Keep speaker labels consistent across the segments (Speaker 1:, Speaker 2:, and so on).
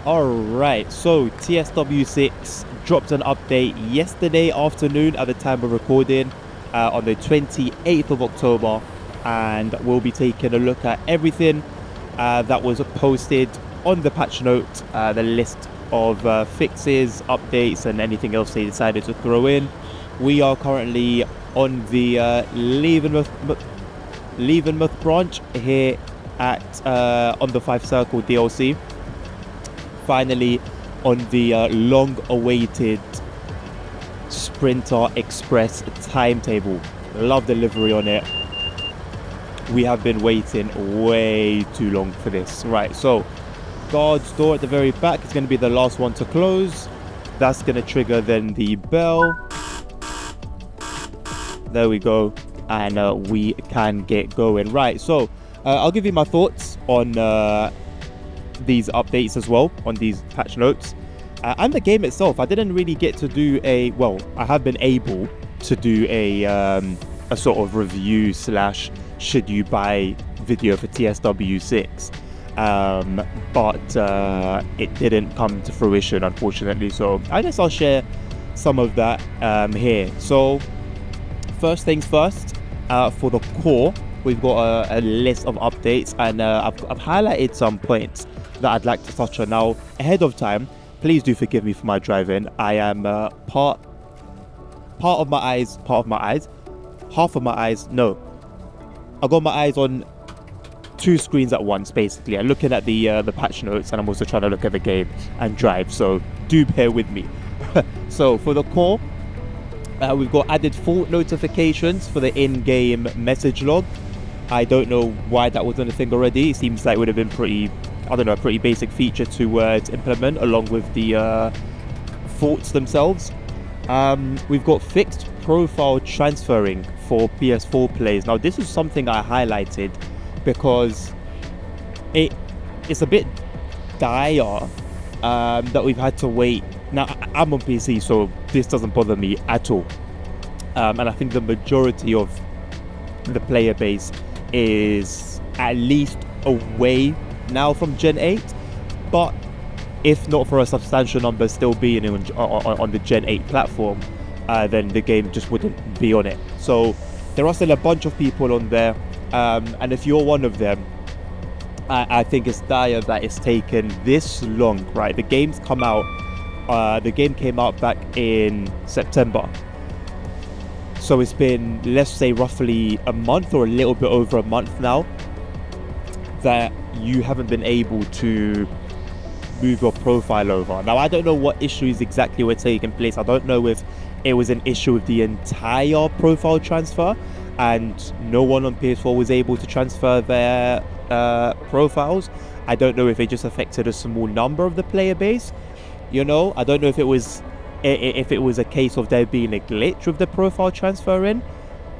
Speaker 1: Alright, so TSW6 dropped an update yesterday afternoon at the time of recording on the 28th of October, and we'll be taking a look at everything that was posted on the patch note, the list of fixes, updates, and anything else they decided to throw in. We are currently on the Leavenworth branch here at on the 5 Circle DLC. Finally on the long-awaited Sprinter Express timetable. Love the livery on it. We have been waiting way too long for this. Right, so guard's door at the very back is going to be the last one to close. That's going to trigger then the bell. There we go, and we can get going. Right, so I'll give you my thoughts on these updates as well, on these patch notes, and the game itself. I didn't really get to do I have been able to do a sort of review slash should you buy video for TSW6, but it didn't come to fruition, unfortunately, so I guess I'll share some of that here. So first things first, for the core, we've got a list of updates, and I've highlighted some points that I'd like to touch on. Now, ahead of time, please do forgive me for my driving. I am half of my eyes. No, I got my eyes on two screens at once, basically. I'm looking at the patch notes, and I'm also trying to look at the game and drive. So do bear with me. So for the core, we've got added fault notifications for the in-game message log. I don't know why that wasn't a thing already. It seems like it would have been pretty basic feature to implement along with the faults themselves. We've got fixed profile transferring for PS4 players. Now, this is something I highlighted because it's a bit dire that we've had to wait. Now, I'm on PC, so this doesn't bother me at all. And I think the majority of the player base is at least away now from Gen 8, but if not for a substantial number still being on the Gen 8 platform, then the game just wouldn't be on it. So there are still a bunch of people on there, and if you're one of them, I think it's dire that it's taken this long. Right, the game came out back in September, so it's been, let's say, roughly a month or a little bit over a month now that you haven't been able to move your profile over. Now, I don't know what issues exactly were taking place. I don't know if it was an issue with the entire profile transfer and no one on PS4 was able to transfer their profiles. I don't know if it just affected a small number of the player base. You know, I don't know if it was a case of there being a glitch with the profile transferring,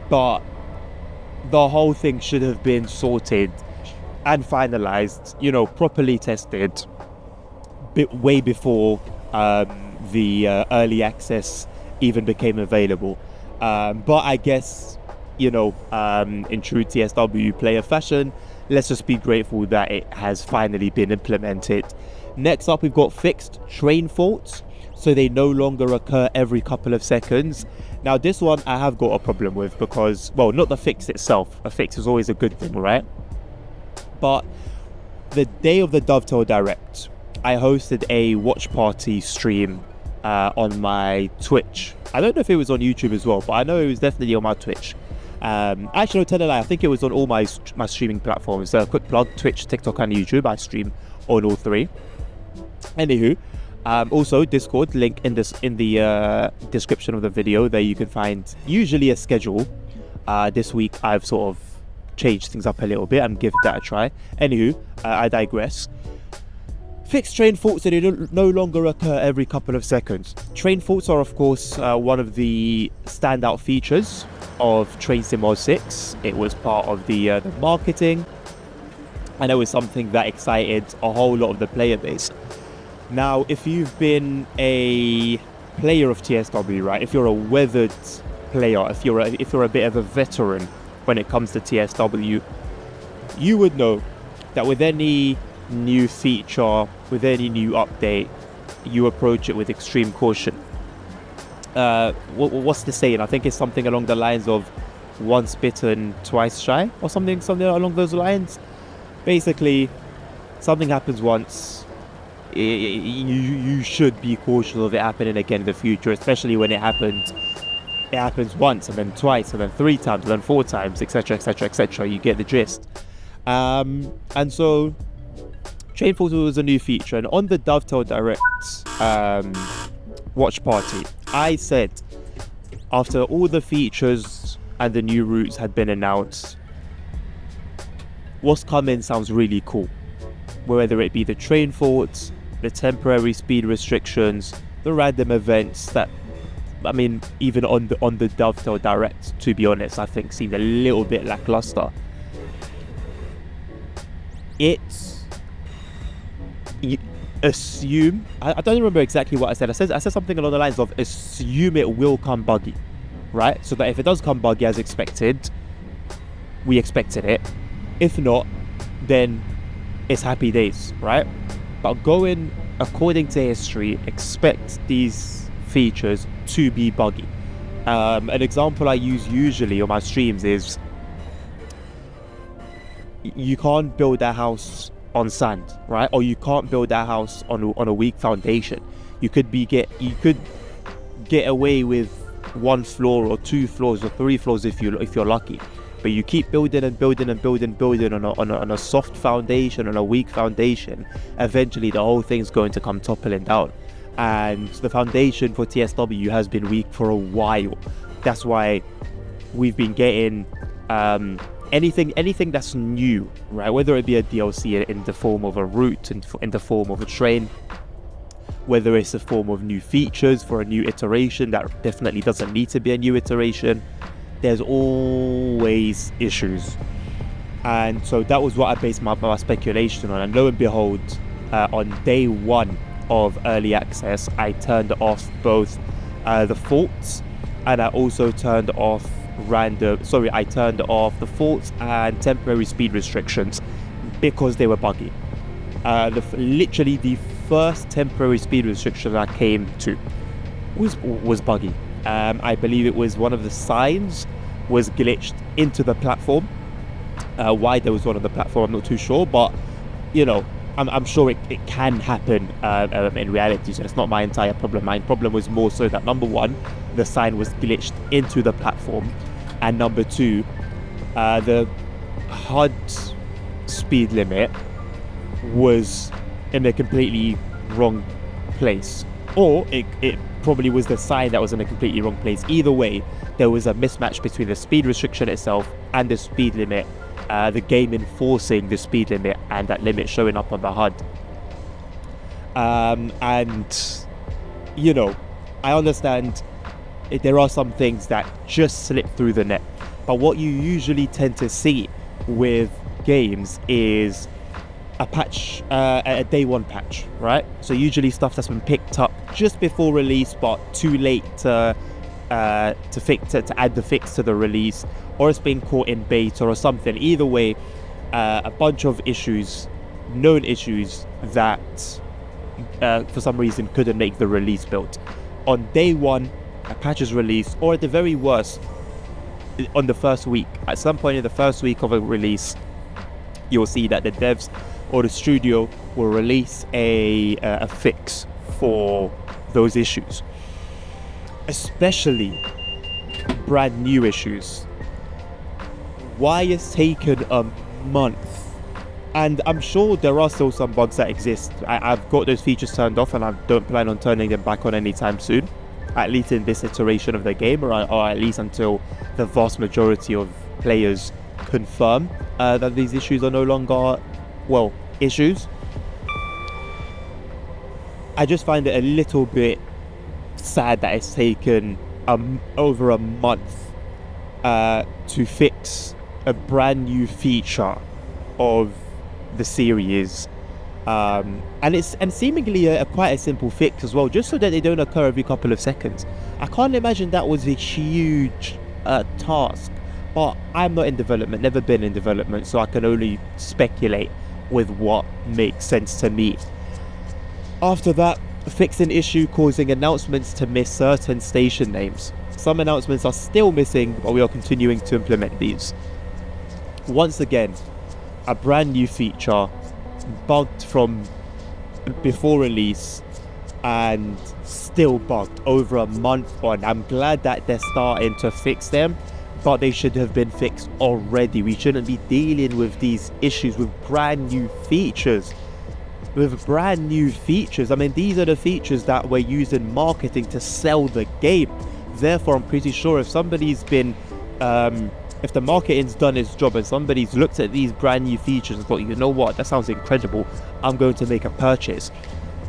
Speaker 1: but the whole thing should have been sorted and finalized, you know, properly tested way before the early access even became available. But I guess, you know, in true TSW player fashion, let's just be grateful that it has finally been implemented. Next up, we've got fixed train faults, so they no longer occur every couple of seconds. Now, this one I have got a problem with because, well, not the fix itself. A fix is always a good thing, right? But the day of the Dovetail Direct, I hosted a watch party stream on my Twitch. I don't know if it was on YouTube as well, but I know it was definitely on my Twitch. Actually, no, tell a lie, I think it was on all my streaming platforms. Quick plug: Twitch, TikTok, and YouTube. I stream on all three. Anywho, also Discord, link in the description of the video. There you can find usually a schedule. This week I've sort of changed things up a little bit and give that a try. Anywho, I digress. Fixed train faults, they no longer occur every couple of seconds. Train faults are, of course, one of the standout features of Train Sim 06. It was part of the marketing, and it was something that excited a whole lot of the player base. Now, if you've been a player of TSW, right, if you're a weathered player, if you're a bit of a veteran when it comes to TSW, you would know that with any new feature, with any new update, you approach it with extreme caution. What's the saying? I think it's something along the lines of once bitten, twice shy, or something along those lines. Basically, something happens once, you should be cautious of it happening again in the future, especially when it happens once, and then twice, and then 3 times, and then 4 times, etc, etc, etc. You get the gist. And so Train Photo was a new feature, and on the Dovetail Direct watch party, I said, after all the features and the new routes had been announced, what's coming sounds really cool. Whether it be the train faults, the temporary speed restrictions, the random events that, I mean, even on the Dovetail Direct, to be honest, I think seemed a little bit lackluster. You assume, I don't remember exactly what I said. I said something along the lines of assume it will come buggy, right? So that if it does come buggy as expected, we expected it. If not, then it's happy days, right? But going according to history, expect these features to be buggy. An example I use usually on my streams is you can't build a house on sand, right? Or you can't build a house on a weak foundation. You could get away with 1 floor or 2 floors or 3 floors if you're lucky. But you keep building and building and building on a soft foundation, on a weak foundation, eventually the whole thing's going to come toppling down. And the foundation for TSW has been weak for a while. That's why we've been getting anything that's new, right? Whether it be a DLC in the form of a route, in the form of a train, whether it's a form of new features for a new iteration that definitely doesn't need to be a new iteration, there's always issues. And so that was what I based my speculation on. And lo and behold, on day 1 of early access, I turned off both the faults, and I also turned off the faults and temporary speed restrictions because they were buggy. Literally the first temporary speed restriction I came to was buggy. I believe it was one of the signs was glitched into the platform. Why there was one on the platform, I'm not too sure, but you know, I'm sure it can happen in reality, so it's not my entire problem. My problem was more so that number 1, the sign was glitched into the platform, and number 2, the HUD speed limit was in a completely wrong place, or it probably was the sign that was in a completely wrong place. Either way, there was a mismatch between the speed restriction itself and the speed limit, the game enforcing the speed limit and that limit showing up on the HUD. And you know, I understand there are some things that just slip through the net, but what you usually tend to see with games is a patch, a day 1 patch, right? So usually stuff that's been picked up just before release but too late to add the fix to the release, or it's been caught in beta or something. Either way, a bunch of issues, known issues that for some reason couldn't make the release build. On day 1, a patch is released, or at the very worst, on the first week, at some point in the first week of a release, you'll see that the devs or the studio will release a fix for those issues, especially brand new issues. Why it's taken a month? And I'm sure there are still some bugs that exist. I've got those features turned off, and I don't plan on turning them back on anytime soon, at least in this iteration of the game, or at least until the vast majority of players confirm that these issues are no longer, well, issues. I just find it a little bit sad that it's taken over a month to fix a brand new feature of the series, and seemingly quite a simple fix as well, just so that they don't occur every couple of seconds. I can't imagine that was a huge task, but I'm not in development, never been in development, so I can only speculate with what makes sense to me. After that, fix an issue causing announcements to miss certain station names. Some announcements are still missing, but we are continuing to implement these. Once again, a brand new feature, bugged from before release and still bugged over a month on. I'm glad that they're starting to fix them, but they should have been fixed already. We shouldn't be dealing with these issues with brand new features. I mean, these are the features that we're using marketing to sell the game. Therefore, I'm pretty sure if somebody's been if the marketing's done its job and somebody's looked at these brand new features and thought, you know what, that sounds incredible, I'm going to make a purchase,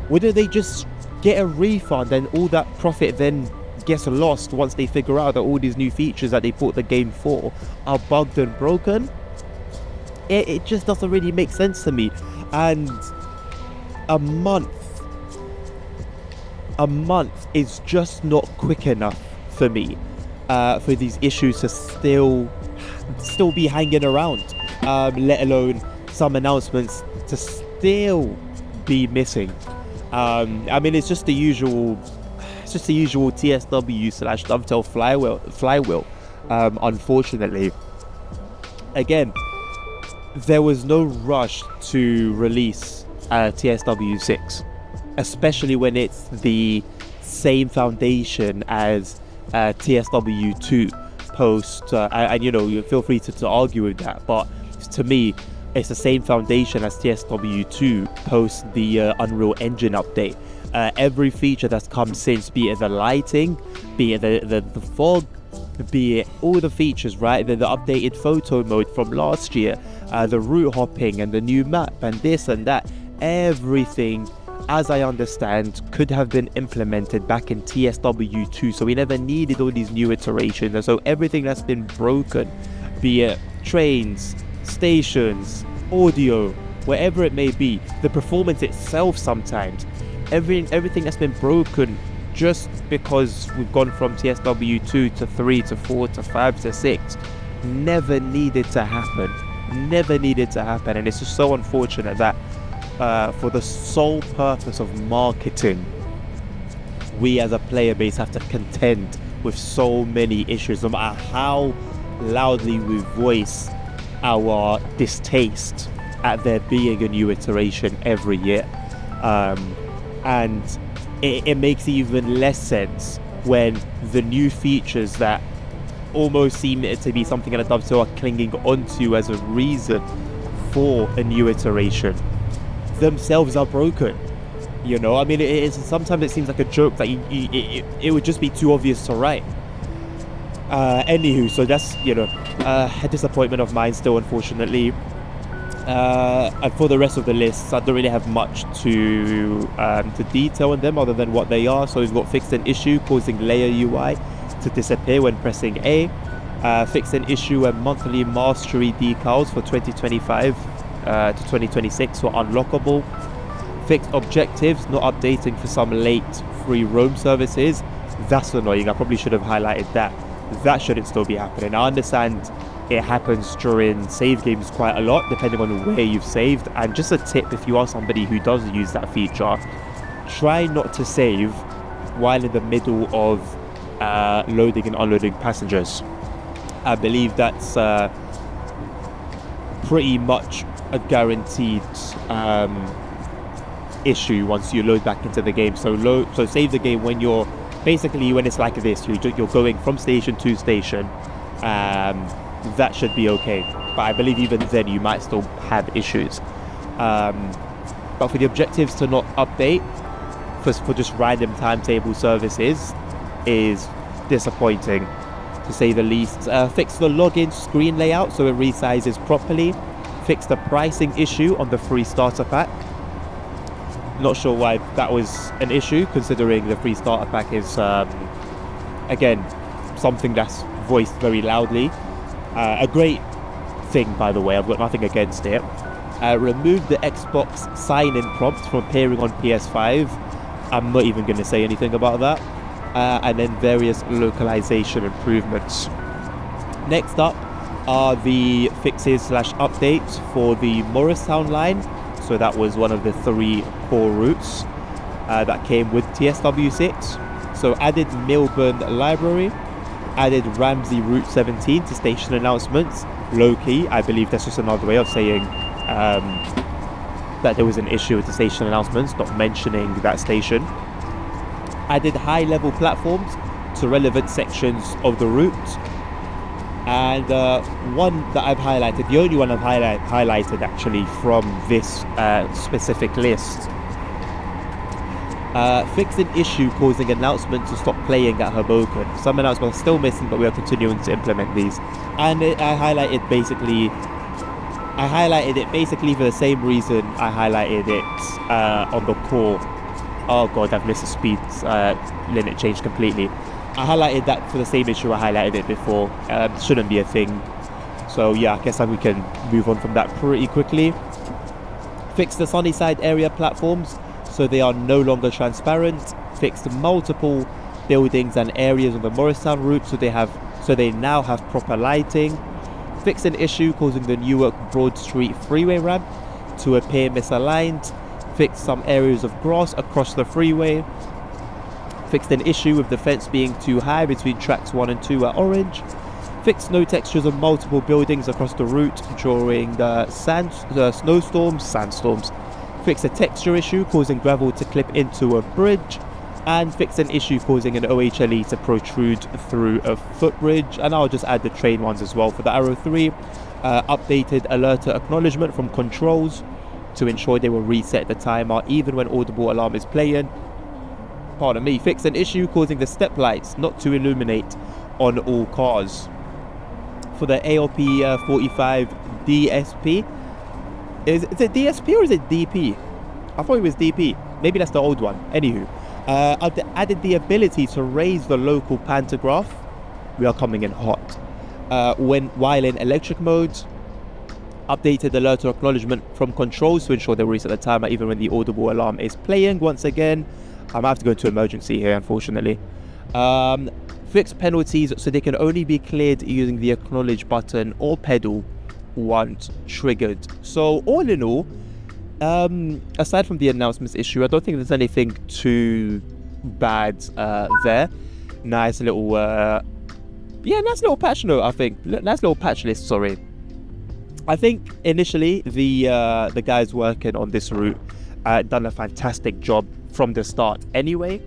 Speaker 1: wouldn't they just get a refund and all that profit then gets lost once they figure out that all these new features that they bought the game for are bugged and broken? It just doesn't really make sense to me. And a month is just not quick enough for me for these issues to still be hanging around, let alone some announcements to still be missing. I mean, it's just the usual TSW / Dovetail flywheel. Unfortunately, again, there was no rush to release TSW 6, especially when it's the same foundation as TSW 2 post, and you know, you feel free to argue with that, but to me it's the same foundation as TSW 2 post the Unreal Engine update. Every feature that's come since, be it the lighting, be it the fog, be it all the features, right, the updated photo mode from last year, the route hopping and the new map and this and that, everything, as I understand, could have been implemented back in TSW 2, so we never needed all these new iterations. And so everything that's been broken, be it trains, stations, audio, wherever it may be, the performance itself sometimes, everything that's been broken just because we've gone from TSW 2 to 3 to 4 to 5 to 6, never needed to happen. And it's just so unfortunate that for the sole purpose of marketing, we as a player base have to contend with so many issues, no matter how loudly we voice our distaste at there being a new iteration every year. And it makes even less sense when the new features that almost seem to be something that Dovetail are clinging onto as a reason for a new iteration themselves are broken. You know, I mean, sometimes it seems like a joke that it would just be too obvious to write. Anywho, so that's, you know, a disappointment of mine still, unfortunately. And for the rest of the lists, I don't really have much to detail on them other than what they are. So we've got fixed an issue causing layer UI to disappear when pressing A. Fixed an issue when monthly mastery decals for 2025 to 2026 were unlockable. Fixed objectives not updating for some late free roam services. That's annoying. I probably should have highlighted that. That shouldn't still be happening. I understand it happens during save games quite a lot, depending on where you've saved. And just a tip, if you are somebody who does use that feature, try not to save while in the middle of loading and unloading passengers. I believe that's pretty much a guaranteed issue once you load back into the game. So save the game when you're basically, when it's like this, you're going from station to station. That should be okay, but I believe even then you might still have issues. But for the objectives to not update for just random timetable services is disappointing, to say the least. Fix the login screen layout so it resizes properly. Fix the pricing issue on the free starter pack. Not sure why that was an issue, considering the free starter pack is again something that's voiced very loudly. A great thing, by the way, I've got nothing against it. Remove the Xbox sign-in prompt from appearing on PS5. I'm not even going to say anything about that. And then various localization improvements. Next up, are the fixes slash updates for the Morristown line. So that was one of the 3 core routes that came with TSW6. So added Milburn Library, added Ramsey Route 17 to station announcements. Low key, I believe that's just another way of saying that there was an issue with the station announcements, not mentioning that station. Added high level platforms to relevant sections of the route. And one that I've highlighted, the only one I've highlighted actually from this specific list, fixed an issue causing announcement to stop playing at Hoboken. Some announcements are still missing, but we are continuing to implement these. And I highlighted it basically for the same reason I highlighted it on the core. Oh god, I've missed the speed limit change completely. I highlighted that for the same issue I highlighted it before. Shouldn't be a thing. So yeah, I guess we can move on from that pretty quickly. Fix the Sunnyside area platforms so they are no longer transparent. Fixed multiple buildings and areas on the Morristown route so they now have proper lighting. Fixed an issue causing the Newark Broad Street freeway ramp to appear misaligned. Fixed some areas of grass across the freeway. Fixed an issue with the fence being too high between tracks 1 and 2 at Orange. Fixed snow textures on multiple buildings across the route during the sandstorms. Fixed a texture issue causing gravel to clip into a bridge. And fixed an issue causing an OHLE to protrude through a footbridge. And I'll just add the train ones as well for the Arrow 3. Updated alerter acknowledgement from controls to ensure they will reset the timer even when audible alarm is playing. Pardon me. Fixed an issue causing the step lights not to illuminate on all cars. For the ALP 45 DSP, is it DSP or is it DP? I thought it was DP. Maybe that's the old one. Anywho, I've added the ability to raise the local pantograph. We are coming in hot. While in electric mode. Updated alert or acknowledgement from controls to ensure they will reset the timer even when the audible alarm is playing. Once again, I might have to go into emergency here, unfortunately. Fixed penalties so they can only be cleared using the acknowledge button or pedal once triggered. So all in all, aside from the announcements issue, I don't think there's anything too bad there. Nice little patch note, I think. Nice little patch list, sorry. I think initially the guys working on this route done a fantastic job from the start anyway,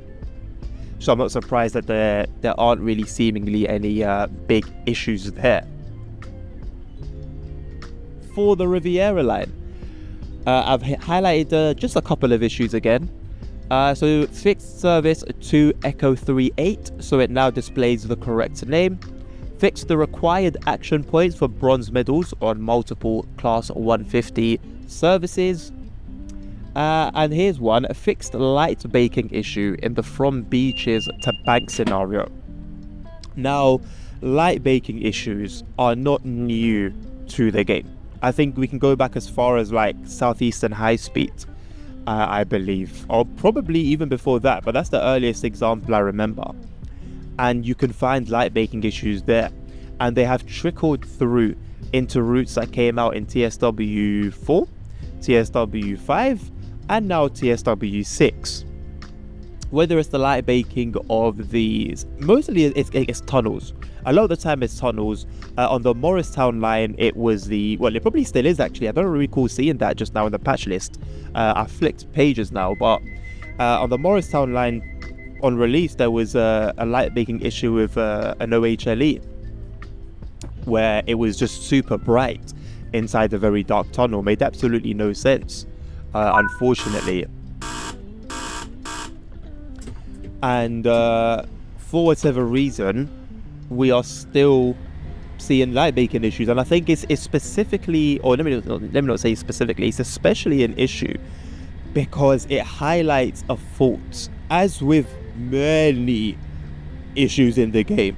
Speaker 1: so I'm not surprised that there aren't really seemingly any big issues there. For the Riviera line, I've highlighted just a couple of issues again. So fixed service to Echo 38 so it now displays the correct name. Fixed the required action points for bronze medals on multiple class 150 services. And here's one, a fixed light baking issue in the from beaches to bank scenario. Now, light baking issues are not new to the game. I think we can go back as far as like Southeastern High Speed, I believe, or probably even before that, but that's the earliest example I remember. And you can find light baking issues there, and they have trickled through into routes that came out in TSW4, TSW5, and now TSW6. Whether it's the light baking of these, mostly it's tunnels. A lot of the time it's tunnels. On the Morristown line, it was it probably still is actually. I don't recall seeing that just now in the patch list. I flicked pages now, but on the Morristown line, on release, there was a light baking issue with an OHLE, where it was just super bright inside a very dark tunnel. Made absolutely no sense, unfortunately. And for whatever reason, we are still seeing light baking issues, and I think it's specifically, or let me not say specifically, it's especially an issue because it highlights a fault. As with many issues in the game,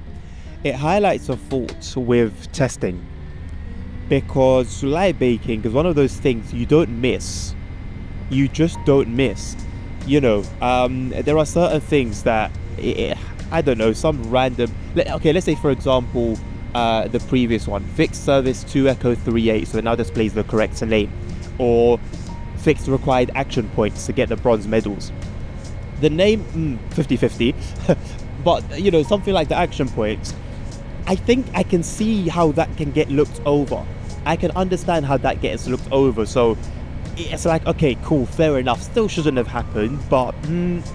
Speaker 1: it highlights a fault with testing, because light baking is one of those things you don't miss. You just don't miss. You know, there are certain things that I don't know, some random. Okay, let's say for example, the previous one. Fixed service 2 Echo 38, so it now displays the correct name. Or fixed required action points to get the bronze medals. The name, 50-50, but something like the action points, I think I can see how that can get looked over. I can understand how that gets looked over. So it's like, okay, cool, fair enough. Still shouldn't have happened, but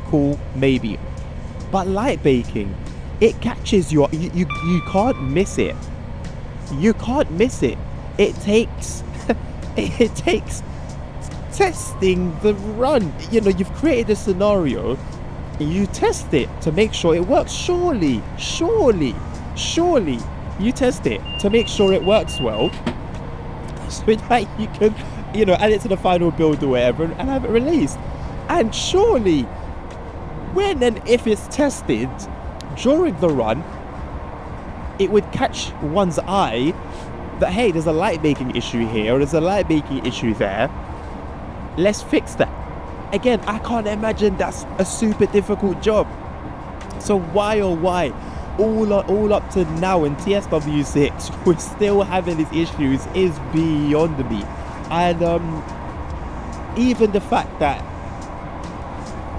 Speaker 1: cool, maybe. But light baking, it catches you can't miss it. You can't miss it. It takes it takes testing the run. You've created a scenario, you test it to make sure it works. Surely you test it to make sure it works well, so that you can add it to the final build or whatever and have it released. And surely when and if it's tested during the run, it would catch one's eye that, hey, there's a light baking issue here, or there's a light baking issue there, let's fix that. Again, I can't imagine that's a super difficult job. So why all up to now in TSW 6 we're still having these issues is beyond me. And even the fact that,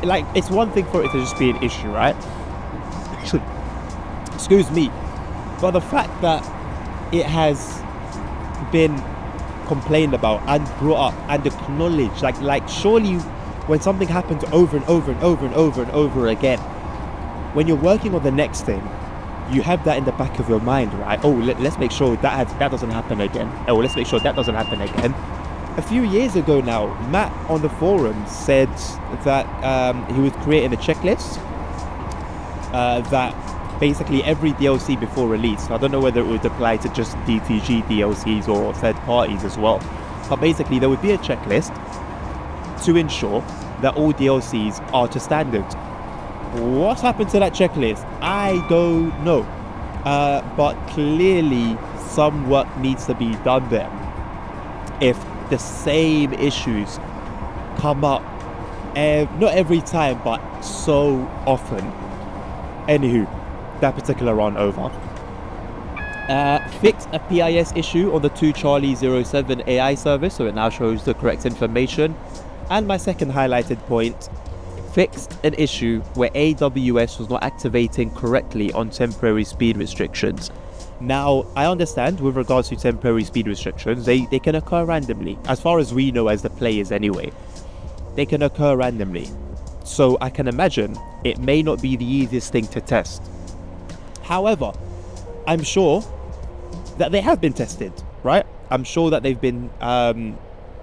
Speaker 1: like, it's one thing for it to just be an issue, right? Excuse me. But the fact that it has been complained about and brought up and acknowledged, like surely when something happens over and over and over and over and over again, when you're working on the next thing, you have that in the back of your mind, right? Oh, let's make sure that doesn't happen again. Oh, let's make sure that doesn't happen again. A few years ago now, Matt on the forums said that he was creating a checklist that basically every DLC before release, I don't know whether it would apply to just DTG DLCs or third parties as well, but basically there would be a checklist to ensure that all DLCs are to standard. What's happened to that checklist? I don't know, but clearly some work needs to be done there if the same issues come up, not every time but so often. Anywho, that particular run over. Fixed a PIS issue on the 2 Charlie 07 AI service, so it now shows the correct information. And my second highlighted point, fixed an issue where AWS was not activating correctly on temporary speed restrictions. Now, I understand with regards to temporary speed restrictions, they can occur randomly. As far as we know as the players anyway, they can occur randomly. So I can imagine it may not be the easiest thing to test. However, I'm sure that they have been tested, right? I'm sure that they've been,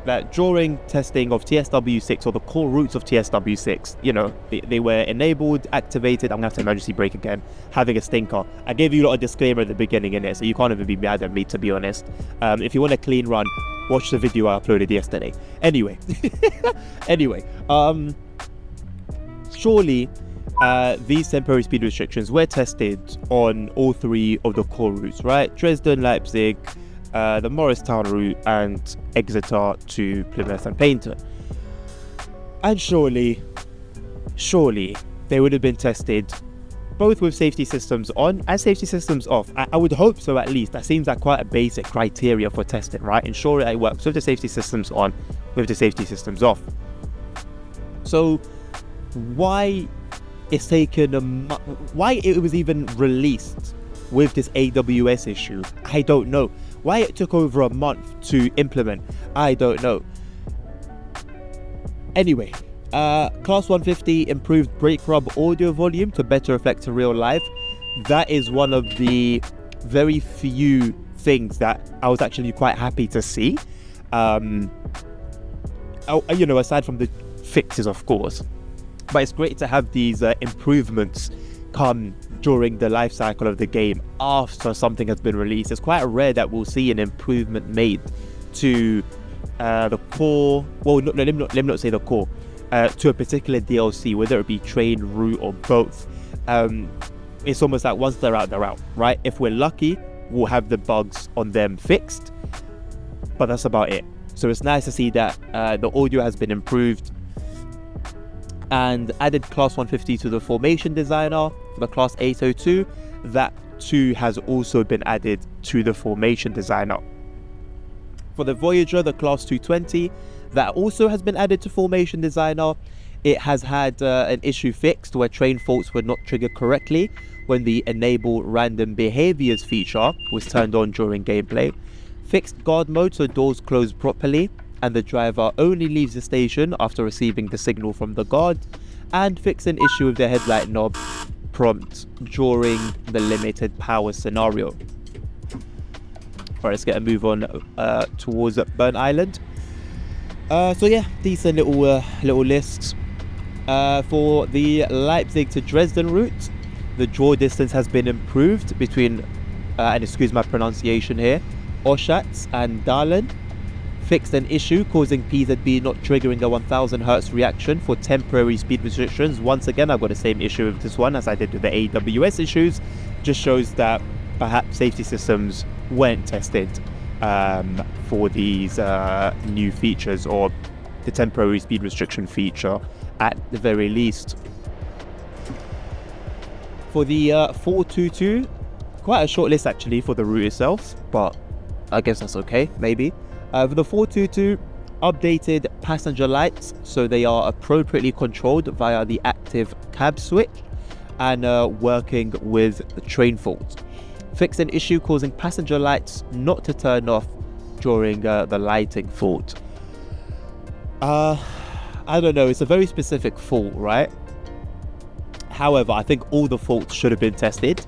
Speaker 1: that during testing of TSW6 or the core routes of TSW6, they were enabled, activated. I'm gonna have to emergency brake again, having a stinker. I gave you a lot of disclaimer at the beginning in it, so you can't even be mad at me, to be honest. If you want a clean run, watch the video I uploaded yesterday. Anyway, surely these temporary speed restrictions were tested on all 3 of the core routes, right? Dresden, Leipzig, the Morristown route, and Exeter to Plymouth and Paignton. And surely they would have been tested both with safety systems on and safety systems off. I would hope so, at least. That seems like quite a basic criteria for testing, right? Ensure that it works with the safety systems on, with the safety systems off. So why it's taken why it was even released with this AWS issue, I don't know. Why it took over a month to implement, I don't know. Anyway, Class 150 improved brake rub audio volume to better reflect to real life. That is one of the very few things that I was actually quite happy to see. Aside from the fixes, of course. But it's great to have these improvements come during the life cycle of the game after something has been released. It's quite rare that we'll see an improvement made to the core. Well, let me not say the core. To a particular DLC, whether it be train, route, or both. It's almost like once they're out, right? If we're lucky, we'll have the bugs on them fixed, but that's about it. So it's nice to see that the audio has been improved, and added Class 150 to the formation designer for the Class 802. That 2 has also been added to the formation designer. For the Voyager, the Class 220, that also has been added to formation designer. It has had an issue fixed where train faults were not triggered correctly when the enable random behaviors feature was turned on during gameplay. Fixed guard mode so doors close properly and the driver only leaves the station after receiving the signal from the guard. And fixed an issue with the headlight knob prompt during the limited power scenario. Alright, let's get a move on towards Burnt Island. So yeah, decent little lists. For the Leipzig to Dresden route, the draw distance has been improved between, and excuse my pronunciation here, Oschatz and Dahlen. Fixed an issue causing PZB not triggering a 1000 Hz reaction for temporary speed restrictions. Once again, I've got the same issue with this one as I did with the AWS issues. Just shows that perhaps safety systems weren't tested for these new features, or the temporary speed restriction feature at the very least. For the 422, quite a short list actually for the route itself, but I guess that's okay, maybe. For the 422, updated passenger lights so they are appropriately controlled via the active cab switch and working with the train faults. Fixed an issue causing passenger lights not to turn off during the lighting fault. I don't know, it's a very specific fault, right? However, I think all the faults should have been tested,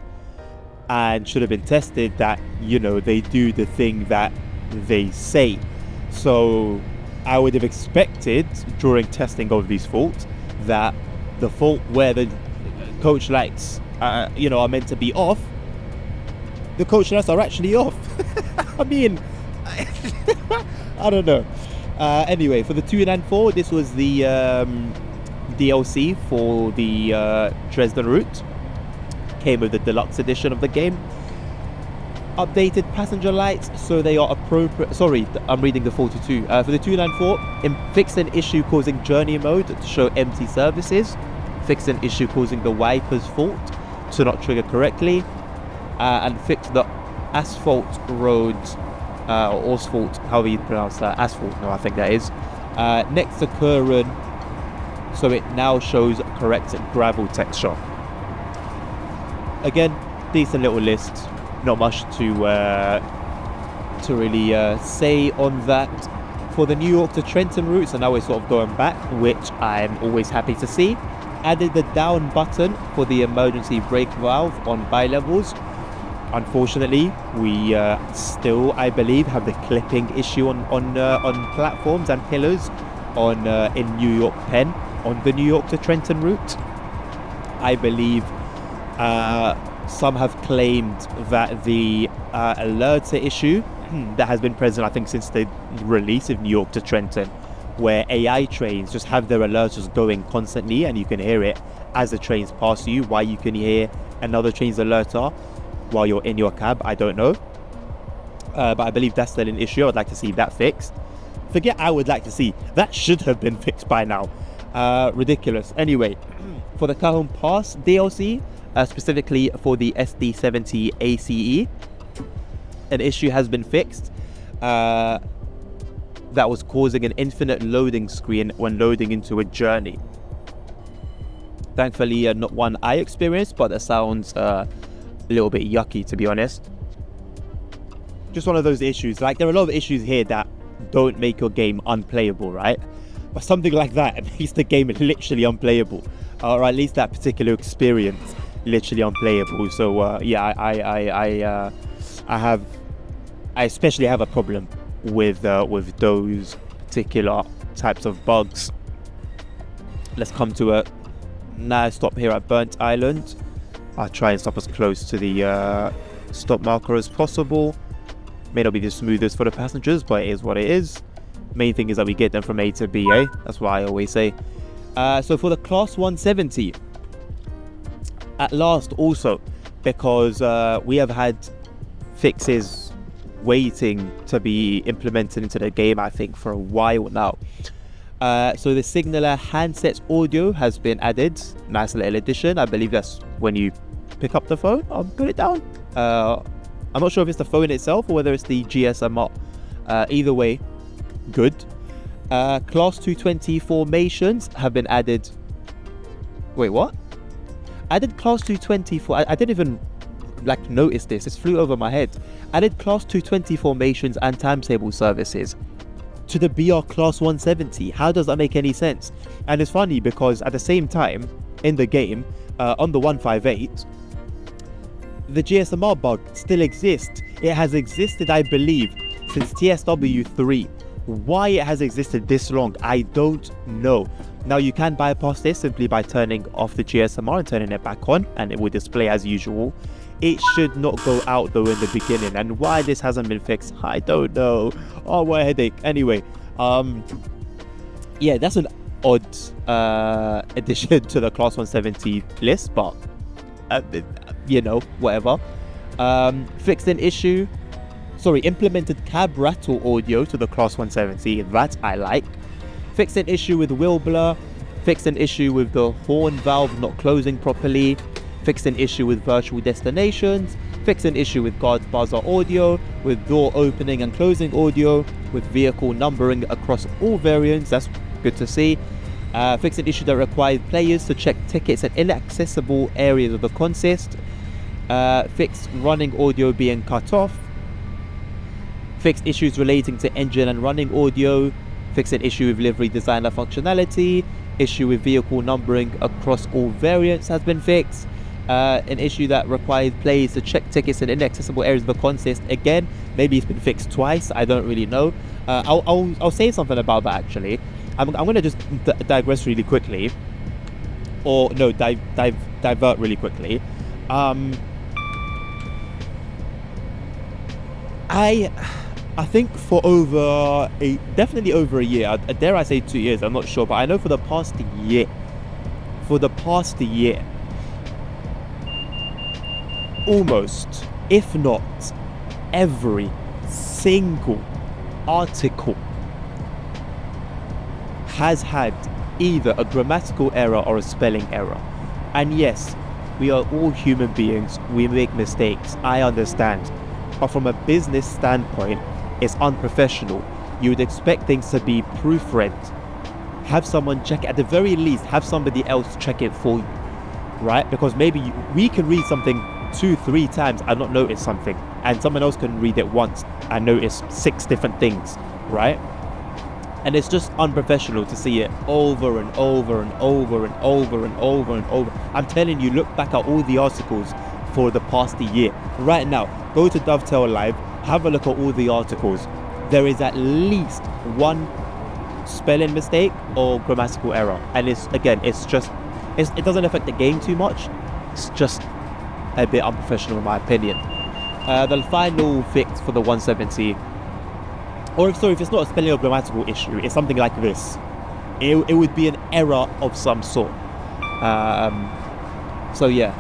Speaker 1: and should have been tested that, you know, they do the thing that they say. So I would have expected during testing of these faults that the fault where the coach lights you know, are meant to be off, the coach lights are actually off. I mean, I don't know. Anyway, for the 294, this was the DLC for the Dresden route. Came with the deluxe edition of the game. Updated passenger lights so they are appropriate. Sorry, I'm reading the 42. For the 294, fixed an issue causing journey mode to show empty services. Fixed an issue causing the wipers fault to not trigger correctly. And fixed the asphalt roads, or asphalt, however you pronounce that. Asphalt, no, I think that is. Next to Curran, so it now shows correct gravel texture. Again, decent little list. Not much to really say on that. For the New York to Trenton route, so now we're sort of going back, which I'm always happy to see. Added the down button for the emergency brake valve on bi-levels. Unfortunately, we still, I believe, have the clipping issue on platforms and pillars in New York Penn on the New York to Trenton route. I believe some have claimed that the alerter issue that has been present, I think, since the release of New York to Trenton, where AI trains just have their alerters going constantly and you can hear it as the trains pass you. Why you can hear another train's alerter while you're in your cab, I don't know. But I believe that's still an issue. I would like to see that fixed. Forget I would like to see. That should have been fixed by now. Ridiculous. Anyway, for the Cajon Pass DLC, specifically for the SD70 ACE, an issue has been fixed that was causing an infinite loading screen when loading into a journey. Thankfully, not one I experienced, but that sounds a little bit yucky, to be honest. Just one of those issues. Like, there are a lot of issues here that don't make your game unplayable, right? But something like that makes the game literally unplayable, or at least that particular experience literally unplayable. So yeah, I especially have a problem with those particular types of bugs. Let's come to a nice stop here at Burnt Island. I'll try and stop as close to the stop marker as possible. May not be the smoothest for the passengers, but it is what it is. Main thing is that we get them from A to B, eh? That's what I always say. So for the Class 170, at last also, because we have had fixes waiting to be implemented into the game, I think, for a while now. So the signaler handsets audio has been added. Nice little addition. I believe that's when you pick up the phone or put it down. I'm not sure if it's the phone itself or whether it's the GSMR. Either way, good. Class 220 formations have been added. Wait, what? Added Class 220 for... I didn't even notice this. This flew over my head. Added Class 220 formations and timetable services to the BR Class 170. How does that make any sense? And it's funny because at the same time, in the game, on the 158, the GSMR bug still exists. It has existed, I believe, since TSW 3. Why it has existed this long, I don't know. Now, you can bypass this simply by turning off the GSMR and turning it back on, and it will display as usual. It should not go out though in the beginning, and why this hasn't been fixed, I don't know. Oh, what a headache. Anyway, yeah, that's an odd addition to the Class 170 list, but you know, whatever. Fixed an issue. Implemented cab rattle audio to the Class 170. That I like. Fixed an issue with wheel blur. Fixed an issue with the horn valve not closing properly. Fixed an issue with virtual destinations. Fixed an issue with guard buzzer audio, with door opening and closing audio, with vehicle numbering across all variants. That's good to see. Fixed an issue that required players to check tickets at inaccessible areas of the consist. Fixed running audio being cut off. Fixed issues relating to engine and running audio. Fixed an issue with livery designer functionality. Issue with vehicle numbering across all variants has been fixed. An issue that required players to check tickets in inaccessible areas of the consist. Again, maybe it's been fixed twice. I don't really know. I'll say something about that actually. I'm going to just digress really quickly, or no, divert really quickly. I think for definitely over a year, dare I say 2 years, I'm not sure, but I know for the past year, almost, if not every single article has had either a grammatical error or a spelling error. And yes, we are all human beings, we make mistakes, I understand, but from a business standpoint, it's unprofessional. You would expect things to be proofread. Have someone check it, at the very least, have somebody else check it for you, right? Because maybe we can read something 2-3 times and not notice something, and someone else can read it once and notice 6 different things, right? And it's just unprofessional to see it over and over and over and over and over and over. I'm telling you, look back at all the articles for the past year. Right now, go to Dovetail Live, have a look at all the articles. There is at least one spelling mistake or grammatical error. And it doesn't affect the game too much. It's just a bit unprofessional in my opinion. The final fix for the 170, or if it's not a spelling or grammatical issue, it's something like this. It would be an error of some sort. So yeah,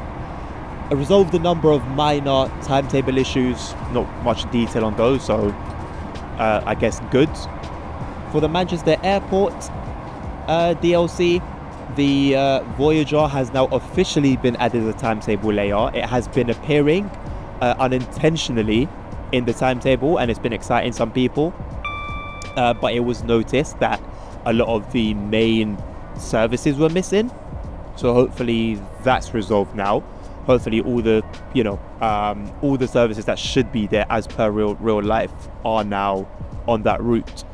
Speaker 1: I resolved a number of minor timetable issues, not much detail on those, so I guess good. For the Manchester Airport DLC, the Voyager has now officially been added as a timetable layer. It has been appearing unintentionally in the timetable, and it's been exciting some people, but it was noticed that a lot of the main services were missing, so hopefully that's resolved now. Hopefully all the services that should be there as per real life are now on that route.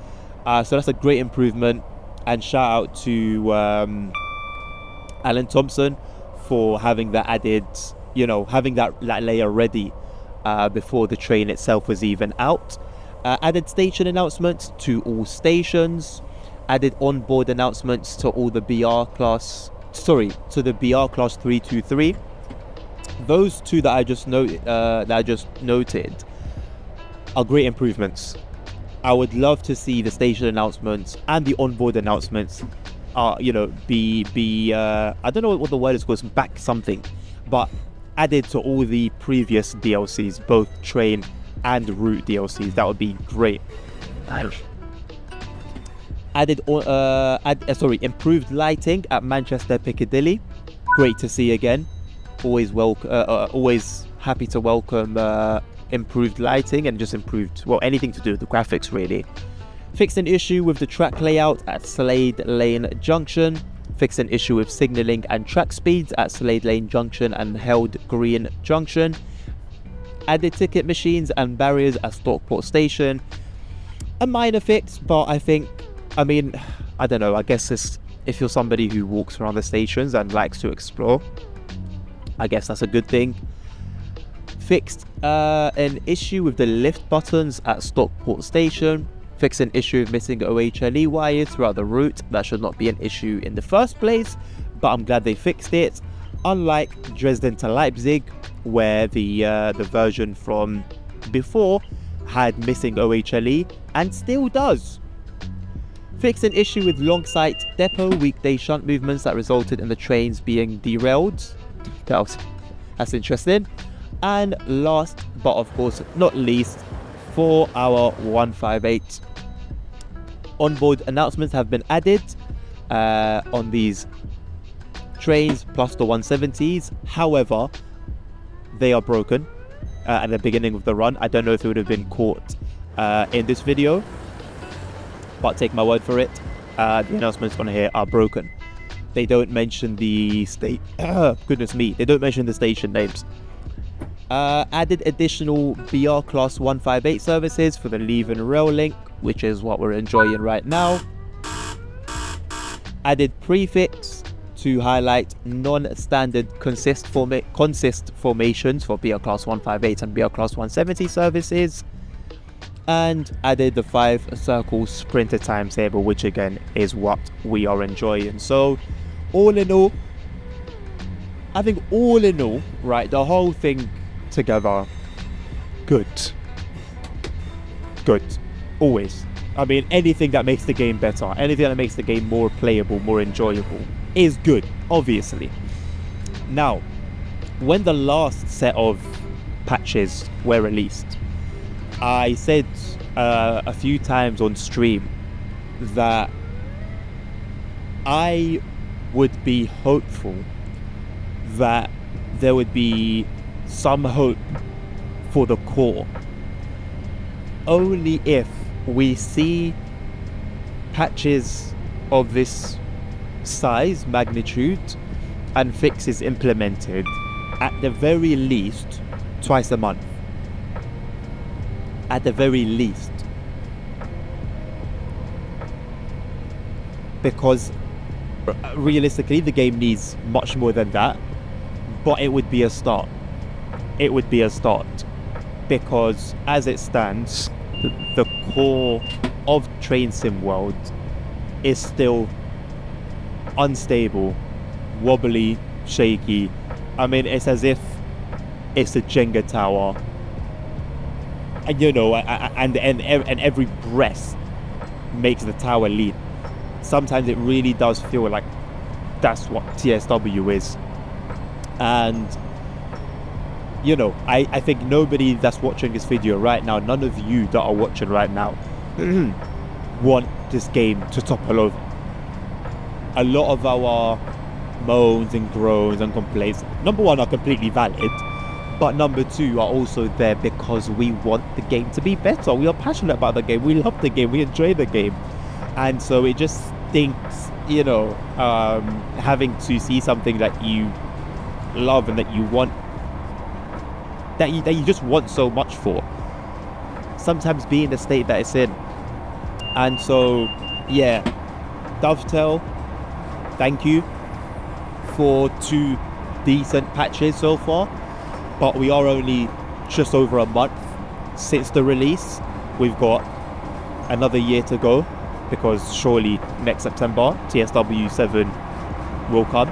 Speaker 1: So that's a great improvement, and shout out to Alan Thompson for having that added, having that layer ready before the train itself was even out. Added station announcements to all stations. Added onboard announcements to all the BR class 323. Those two that I just noted are great improvements. I would love to see the station announcements and the onboard announcements be I don't know what the word is called, back something, but added to all the previous DLCs, both train and route DLCs. That would be great. Improved lighting at Manchester Piccadilly. Great to see again. always happy to welcome improved lighting and just improved, well, anything to do with the graphics really. Fixed an issue with the track layout at Slade Lane Junction. Fixed an issue with signalling and track speeds at Slade Lane Junction and Held Green Junction. Added ticket machines and barriers at Stockport Station. A minor fix, but I don't know, I guess if you're somebody who walks around the stations and likes to explore, I guess that's a good thing. Fixed an issue with the lift buttons at Stockport Station. Fixed an issue with missing OHLE wires throughout the route. That should not be an issue in the first place, but I'm glad they fixed it. Unlike Dresden to Leipzig, where the version from before had missing OHLE and still does. Fixed an issue with Longsight Depot weekday shunt movements that resulted in the trains being derailed. That's interesting. And last but of course not least, for our 158, onboard announcements have been added on these trains plus the 170s. However, they are broken at the beginning of the run. I don't know if it would have been caught in this video, but take my word for it, the announcements on here are broken. They don't mention the state. Goodness me, they don't mention the station names. Added additional BR Class 158 services for the Leven Rail Link, which is what we're enjoying right now. Added prefix to highlight non-standard consist formations for BR Class 158 and BR Class 170 services. And added the 5 circle sprinter timetable, which again is what we are enjoying. So all in all, I think right, the whole thing together, good, always. I mean, anything that makes the game better, anything that makes the game more playable, more enjoyable is good, obviously. Now, when the last set of patches were released, I said a few times on stream that I would be hopeful that there would be some hope for the core, only if we see patches of this size, magnitude, and fixes implemented at the very least twice a month. At the very least. Because realistically the game needs much more than that, but it would be a start. It would be a start, because as it stands, the core of Train Sim World is still unstable, wobbly, shaky. I mean, it's as if it's a Jenga tower, and you know, and every breath makes the tower lean. Sometimes it really does feel like that's what TSW is. And you know, I think nobody that's watching this video right now, none of you that are watching right now want this game to topple over. A lot of our moans and groans and complaints, number one, are completely valid, but number two, are also there because we want the game to be better. We are passionate about the game, we love the game, we enjoy the game. And so it just stinks, you know, having to see something that you love and that you want, that you just want so much for, sometimes be in the state that it's in. And so yeah, Dovetail, thank you for 2 decent patches so far, but we are only just over a month since the release. We've got another year to go, because surely next September TSW 7 will come.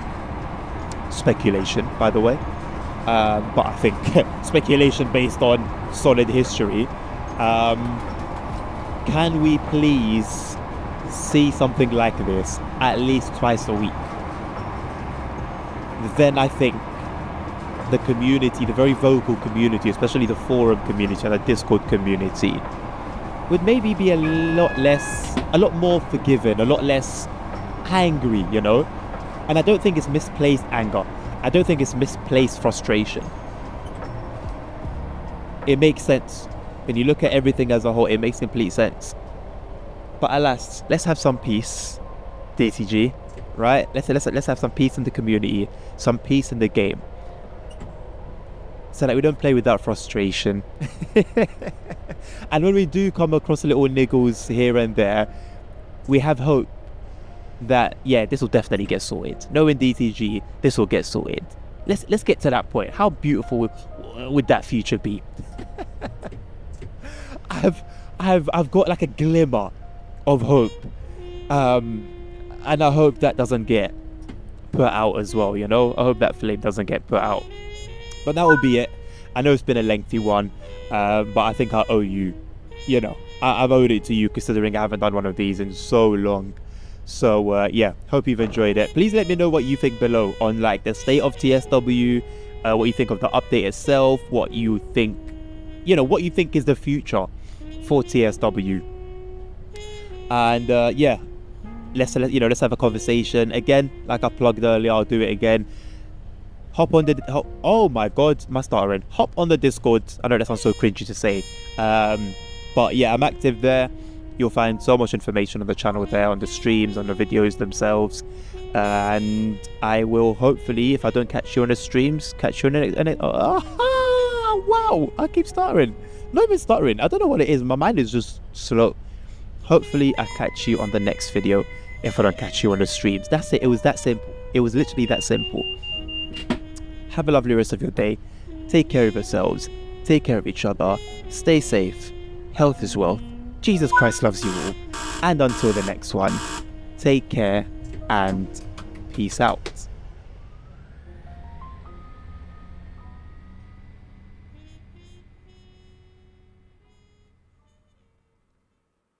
Speaker 1: Speculation, by the way, but I think speculation based on solid history. Can we please see something like this at least twice a week? Then I think the community, the very vocal community, especially the forum community and the Discord community, would maybe be a lot more forgiving, a lot less angry, you know. And I don't think it's misplaced anger. I don't think it's misplaced frustration. It makes sense. When you look at everything as a whole, it makes complete sense. But alas, let's have some peace, DTG, right? Let's have some peace in the community, some peace in the game, so that we don't play without frustration. And when we do come across little niggles here and there, we have hope that, yeah, this will definitely get sorted. Knowing DTG, this will get sorted. Let's get to that point. How beautiful would that future be? I've got like a glimmer of hope, and I hope that doesn't get put out as well. You know, I hope that flame doesn't get put out. But that will be it. I know it's been a lengthy one, but I think I owe you. You know, I've owed it to you, considering I haven't done one of these in so long. So yeah, hope you've enjoyed it. Please let me know what you think below on like the state of TSW, what you think of the update itself, what you think, you know, what you think is the future for TSW. And yeah, let's have a conversation again. Like I plugged earlier, I'll do it again. Hop on the oh my god, my stuttering. Hop on the Discord. I know that sounds so cringy to say, but yeah, I'm active there. You'll find so much information on the channel there, on the streams, on the videos themselves. And I will hopefully, if I don't catch you on the streams, catch you on the wow, I keep stuttering. Not even stuttering. I don't know what it is. My mind is just slow. Hopefully I catch you on the next video if I don't catch you on the streams. That's it. It was that simple. It was literally that simple. Have a lovely rest of your day. Take care of yourselves. Take care of each other. Stay safe. Health is wealth. Jesus Christ loves you all. And until the next one, take care and peace out.